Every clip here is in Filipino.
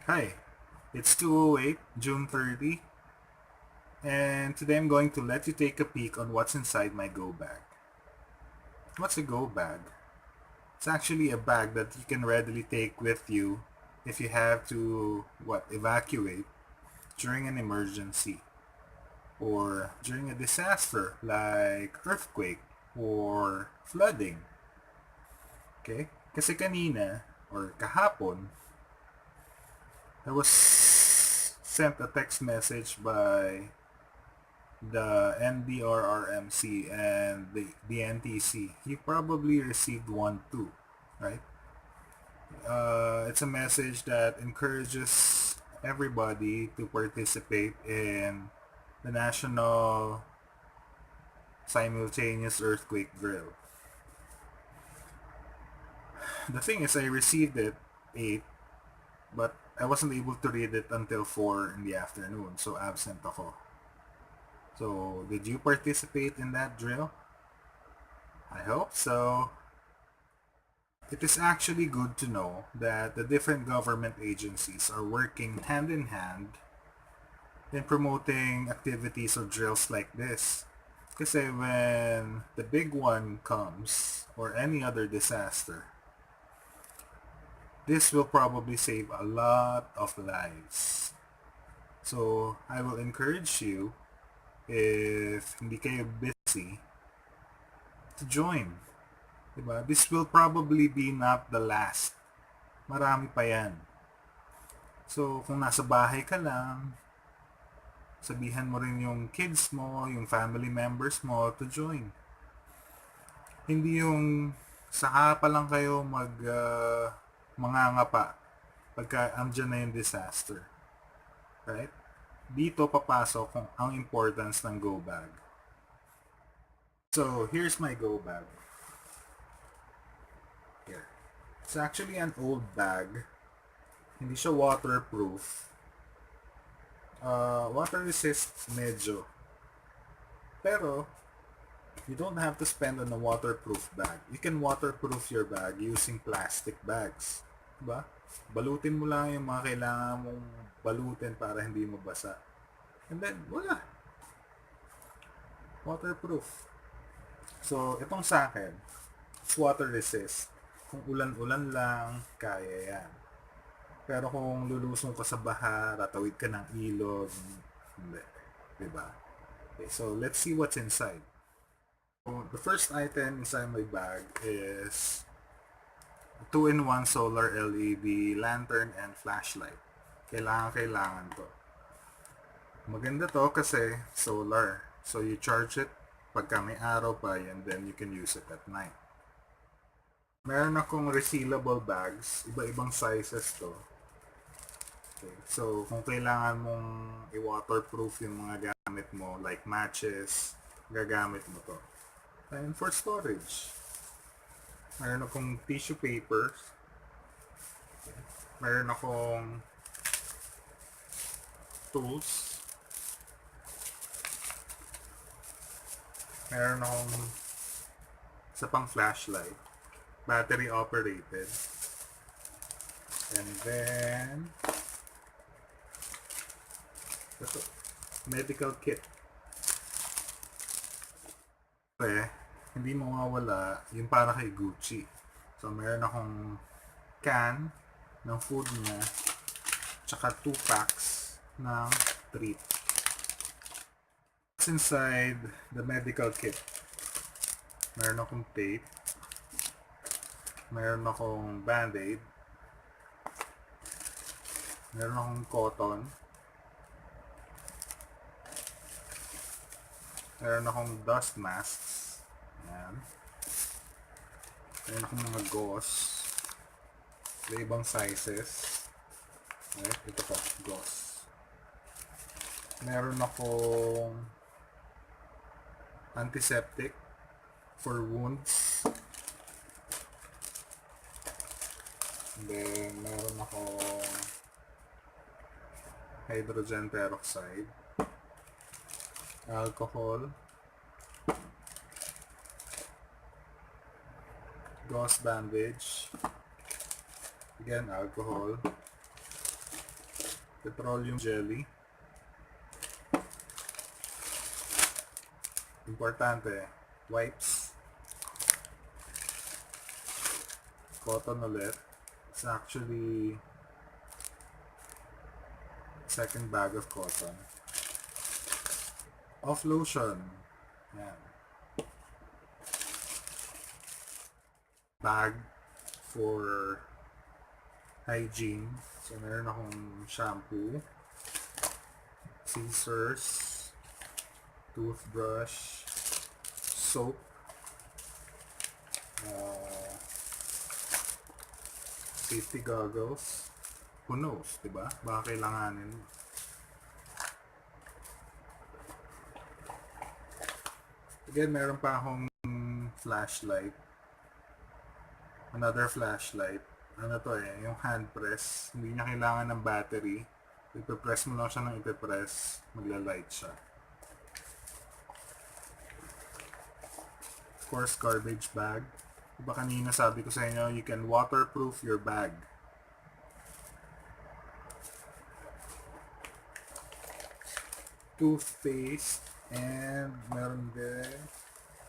Hi, it's 2:08, June 30, and today I'm going to let you take a peek on what's inside my go bag. What's a go bag? It's actually a bag that you can readily take with you if you have to evacuate during an emergency or during a disaster like earthquake or flooding. Okay? Kasi kanina or kahapon, I was sent a text message by the NDRRMC and the NTC. You probably received one too, right? It's a message that encourages everybody to participate in the National Simultaneous Earthquake Drill. The thing is, I received it 8, but I wasn't able to read it until 4 in the afternoon, so absent ako. So, did you participate in that drill? I hope so. It is actually good to know that the different government agencies are working hand in hand in promoting activities or drills like this. Kasi when the big one comes, or any other disaster, this will probably save a lot of lives. So, I will encourage you, if hindi kayo busy, to join. Diba? This will probably be not the last. Marami pa yan. So, kung nasa bahay ka lang, sabihan mo rin yung kids mo, yung family members mo to join. Hindi yung saka pa lang kayo mangangapa pagka andyan na yung disaster. Right? Dito papasok kung ang importance ng go bag. So, here's my go bag. Here. It's actually an old bag. Hindi siya waterproof. Water resist medyo. Pero, you don't have to spend on a waterproof bag. You can waterproof your bag using plastic bags. Diba? Balutin mo lang yung mga kailangan mong balutin para hindi mabasa. And then, wala. Waterproof. So, itong sa akin, it's water resist. Kung ulan-ulan lang, kaya yan. Pero kung lulusong ka sa baha, tatawid ka ng ilog, hindi. Diba? Okay, so let's see what's inside. So, the first item inside my bag is a 2-in-1 solar LED lantern and flashlight. Kailangan to. Maganda to kasi solar. So you charge it pagka may araw pa and then you can use it at night. Meron akong resealable bags, iba-ibang sizes to. Okay. So, kung kailangan mong i-waterproof yung mga gamit mo, like matches, gagamit mo to. And for storage, meron akong tissue papers. Okay. Meron akong tools. Meron akong isa pang flashlight. Battery operated. And then, ito, medical kit. Okay, hindi mawawala yung para kay Gucci. So, meron akong can ng food niya, tsaka 2 packs ng treat. What's inside the medical kit? Meron akong tape. Meron akong band-aid. Meron akong cotton. Meron akong dust masks. Ayan. Meron akong mga gauze. Sa ibang sizes. Okay, ito po, gauze. Meron akong antiseptic for wounds. And then, meron akong hydrogen peroxide, alcohol, gauze bandage, again alcohol, petroleum jelly. Importante, wipes. Cotton ulit. It's actually second bag of cotton. Off lotion. Yan. Bag for hygiene. So, meron akong shampoo, scissors, toothbrush, soap, safety goggles. Who knows, diba? Baka kailanganin. Again, meron pa akong flashlight. Another flashlight. Ano to yung hand press. Hindi niya kailangan ng battery. Ipipress mo lang siya ng ipipress. Magla-light siya. Of course, garbage bag. Diba kanina sabi ko sa inyo, you can waterproof your bag. Toothpaste. And meron din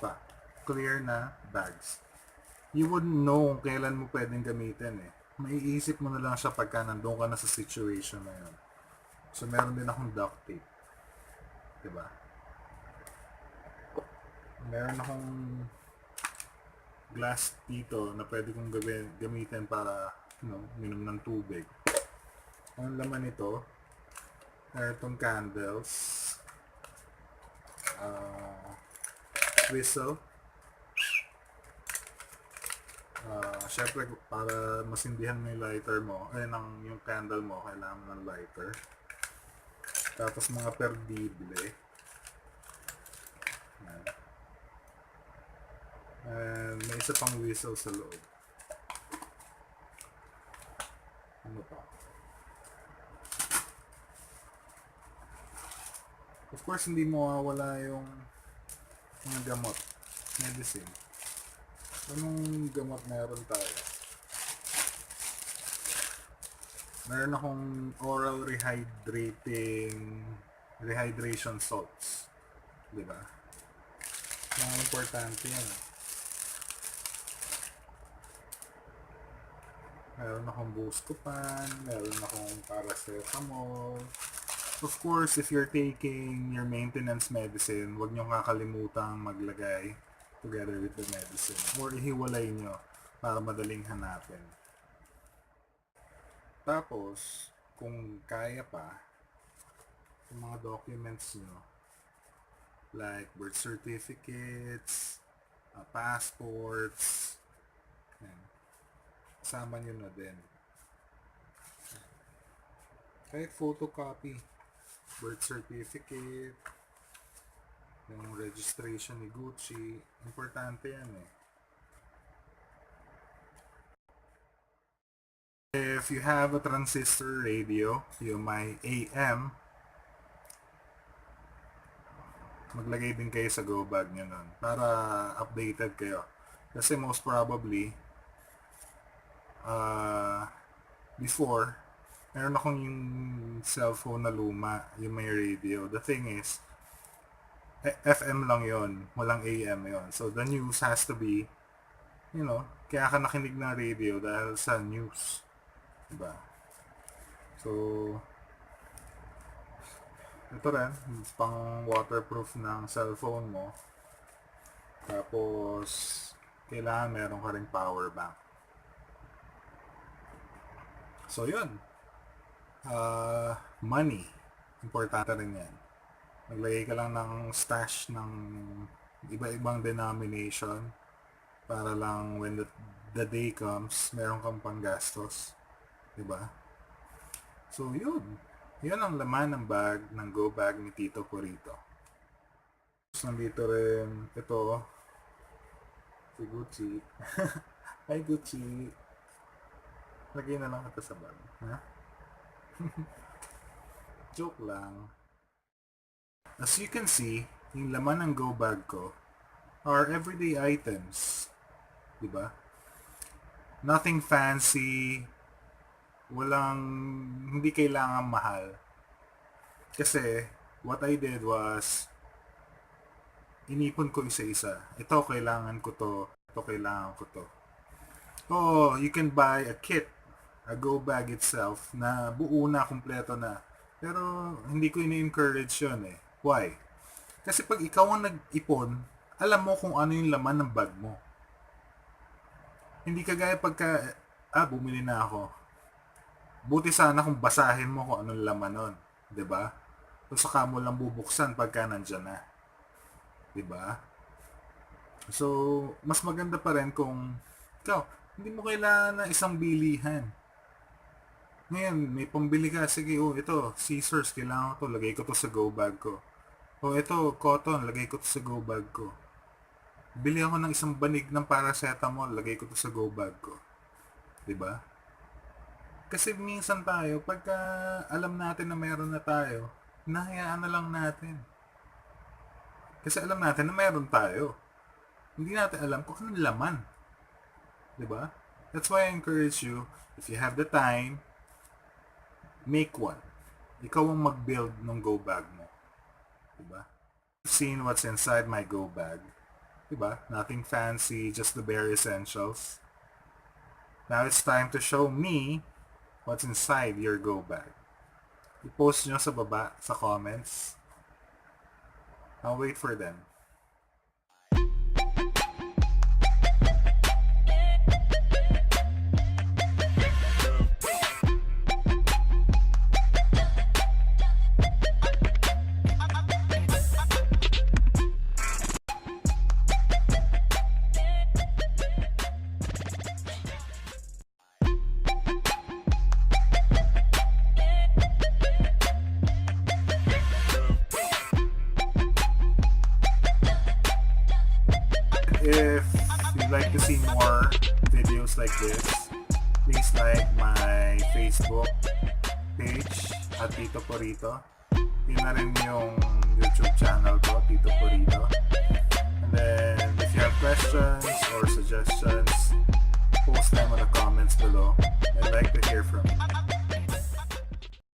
pa, clear na bags. You wouldn't know kung kailan mo pwedeng gamitin eh. Maiisip mo na lang siya pagka nandun ka na sa situation na yun. So, meron din akong duct tape. Diba? Meron akong glass dito na pwede kong gamitin para, minom ng tubig. Ang laman nito, meron itong candles, whistle. Syempre, para masindihan mo yung lighter mo, yung candle mo, kailangan mo ng lighter. Tapos mga perdible. And may isa pang whistle sa loob. Ano pa? Of course, hindi mo mawawala yung mga gamot, medicine. Anong gamot meron tayo? Meron akong oral rehydration salts. Diba? Mga importante yan. Meron akong Buscopan, meron akong paracetamol. Of course, if you're taking your maintenance medicine, huwag nyo kakalimutang maglagay together with the medicine. Or ihiwalay nyo para madaling hanapin. Tapos, kung kaya pa, yung mga documents nyo, like birth certificates, passports, kasama nyo na din. Kahit photocopy, birth certificate, yung registration ni Gucci, importante yan eh. If you have a transistor radio, yung may AM, maglagay din kayo sa go bag nyo nun para updated kayo. Kasi most probably, before, meron akong yung cellphone na luma, yung may radio. The thing is, FM lang yon, walang AM yon. So, the news has to be, kaya ka nakinig ng radio dahil sa news. Diba? So, ito rin, pang waterproof ng cellphone mo. Tapos, kailangan meron ka ring power bank. So, yun. Money. Importante rin yan. Maglagay ka lang ng stash ng iba-ibang denomination para lang when the day comes, meron kang panggastos. Diba? So, yun. Yun ang laman ng bag ng Go Bag ni Tito Poorito. So, nandito rin ito si Gucci. Hi Gucci. Lagay na lang ito sa bag. Ha? Joke lang. As you can see, yung laman ng Go Bag ko are everyday items. Diba? Nothing fancy. hindi kailangan mahal. Kasi, what I did was, inipon ko isa-isa. Ito, kailangan ko to. Ito, kailangan ko to. Oh, you can buy a kit, a go bag itself, na buo na, kumpleto na. Pero, hindi ko ini-encourage yun eh. Why? Kasi pag ikaw ang nag-ipon, alam mo kung ano yung laman ng bag mo. Hindi kagaya pagka, bumili na ako. Buti sana kung basahin mo kung anong laman nun. 'Di ba? Kung saka mo lang bubuksan pagka nandyan na. 'Di ba? So, mas maganda pa rin kung ikaw, hindi mo kailangan na isang bilihan. Ngayon, may pambili ka. Sige, ito, scissors, kailangan ko to. Lagay ko to sa go bag ko. Ito, cotton, lagay ko to sa go bag ko. Bili ako ng isang banig ng paracetamol, lagay ko to sa go bag ko. 'Di ba? Kasi minsan tayo, pagka alam natin na meron na tayo, hinahayaan na lang natin. Kasi alam natin na meron tayo. Hindi natin alam kung anong laman. 'Di ba? That's why I encourage you, if you have the time, make one. Ikaw ang mag-build ng go bag mo. 'Di ba? You've seen what's inside my go bag. 'Di ba? Nothing fancy, just the bare essentials. Now it's time to show me what's inside your go bag. I-post nyo sa baba, sa comments. I'll wait for them. If you'd like to see more videos like this, please like my Facebook page at Tito Poorito. Yun na rin yung YouTube channel ko, Tito Poorito. And then, if you have questions or suggestions, post them in the comments below.